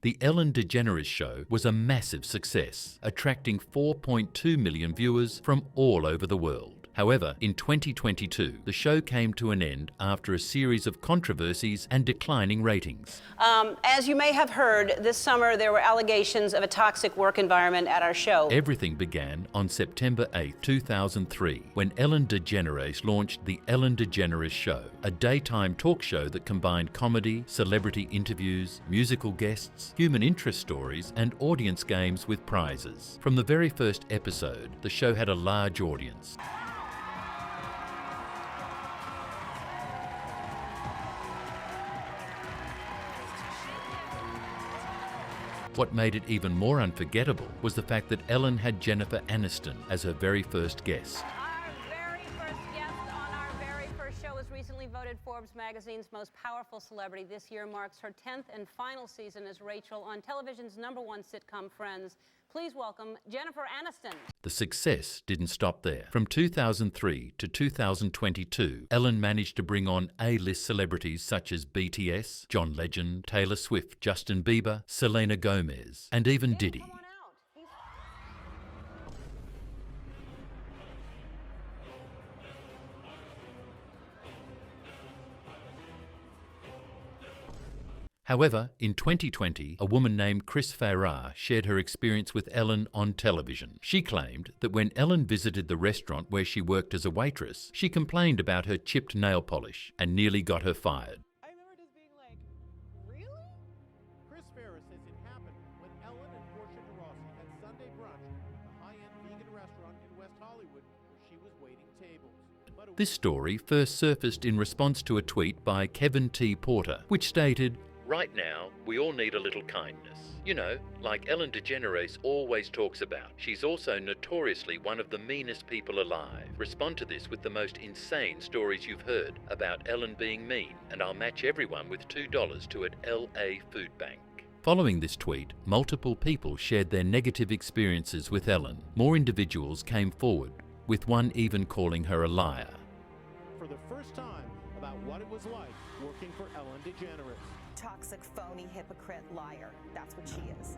The Ellen DeGeneres Show was a massive success, attracting 4.2 million viewers from all over the world. However, in 2022, the show came to an end after a series of controversies and declining ratings. As you may have heard, this summer there were allegations of a toxic work environment at our show. Everything began on September 8, 2003, when Ellen DeGeneres launched The Ellen DeGeneres Show, a daytime talk show that combined comedy, celebrity interviews, musical guests, human interest stories, and audience games with prizes. From the very first episode, the show had a large audience. What made it even more unforgettable was the fact that Ellen had Jennifer Aniston as her very first guest. Our very first guest on our very first show was recently voted Forbes magazine's most powerful celebrity. This year marks her 10th and final season as Rachel on television's #1 sitcom Friends. Please welcome Jennifer Aniston. The success didn't stop there. From 2003 to 2022, Ellen managed to bring on A-list celebrities such as BTS, John Legend, Taylor Swift, Justin Bieber, Selena Gomez, and even Diddy. However, in 2020, a woman named Chris Farrar shared her experience with Ellen on television. She claimed that when Ellen visited the restaurant where she worked as a waitress, she complained about her chipped nail polish and nearly got her fired. I remember just being like, really? Chris Farrar says it happened when Ellen and Portia de Rossi had Sunday brunch at a high-end vegan restaurant in West Hollywood where she was waiting tables. This story first surfaced in response to a tweet by Kevin T. Porter, which stated, "Right now, we all need a little kindness. You know, like Ellen DeGeneres always talks about. She's also notoriously one of the meanest people alive. Respond to this with the most insane stories you've heard about Ellen being mean, and I'll match everyone with $2 to an LA food bank." Following this tweet, multiple people shared their negative experiences with Ellen. More individuals came forward, with one even calling her a liar. For the first time, about what it was like working for Ellen DeGeneres. Toxic, phony, hypocrite, liar. That's what she is.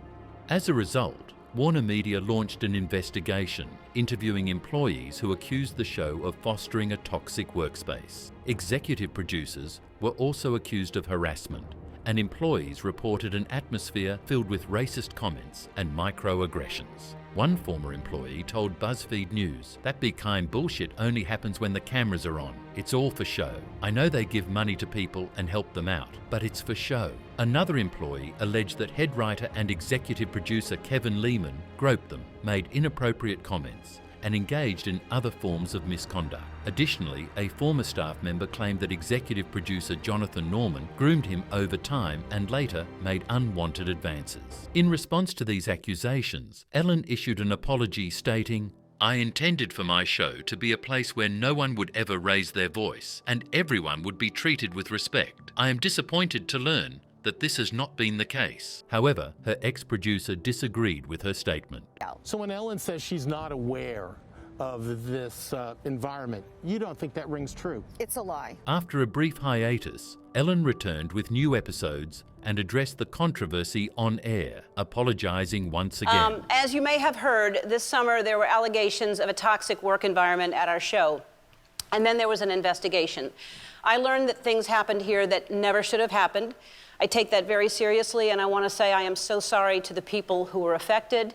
As a result, Warner Media launched an investigation, interviewing employees who accused the show of fostering a toxic workspace. Executive producers were also accused of harassment, and employees reported an atmosphere filled with racist comments and microaggressions. One former employee told BuzzFeed News, "That be kind bullshit only happens when the cameras are on. It's all for show. I know they give money to people and help them out, but it's for show." Another employee alleged that head writer and executive producer Kevin Lehman groped them, made inappropriate comments, and engaged in other forms of misconduct. Additionally, a former staff member claimed that executive producer Jonathan Norman groomed him over time and later made unwanted advances. In response to these accusations, Ellen issued an apology stating, "I intended for my show to be a place where no one would ever raise their voice and everyone would be treated with respect. I am disappointed to learn that this has not been the case." However, her ex-producer disagreed with her statement. So when Ellen says she's not aware of this environment, you don't think that rings true? It's a lie. After a brief hiatus, Ellen returned with new episodes and addressed the controversy on air, apologizing once again. As you may have heard, this summer there were allegations of a toxic work environment at our show. And then there was an investigation. I learned that things happened here that never should have happened. I take that very seriously, and I want to say I am so sorry to the people who were affected.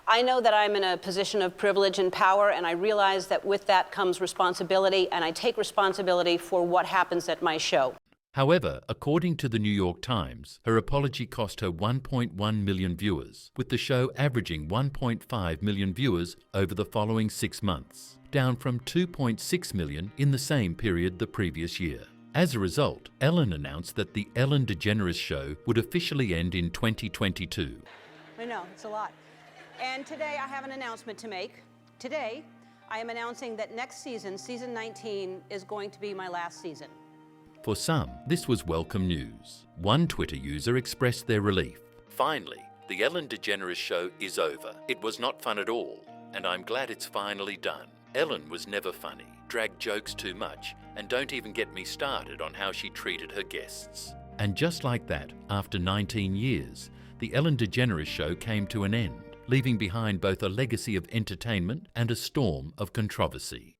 I know that I'm in a position of privilege and power, and I realize that with that comes responsibility, and I take responsibility for what happens at my show. However, according to the New York Times, her apology cost her 1.1 million viewers, with the show averaging 1.5 million viewers over the following 6 months, down from 2.6 million in the same period the previous year. As a result, Ellen announced that The Ellen DeGeneres Show would officially end in 2022. I know, it's a lot. And today I have an announcement to make. Today, I am announcing that next season, season 19, is going to be my last season. For some, this was welcome news. One Twitter user expressed their relief. "Finally, The Ellen DeGeneres Show is over. It was not fun at all, and I'm glad it's finally done. Ellen was never funny, dragged jokes too much, and don't even get me started on how she treated her guests. And just like that, after 19 years, the Ellen DeGeneres Show came to an end, leaving behind both a legacy of entertainment and a storm of controversy.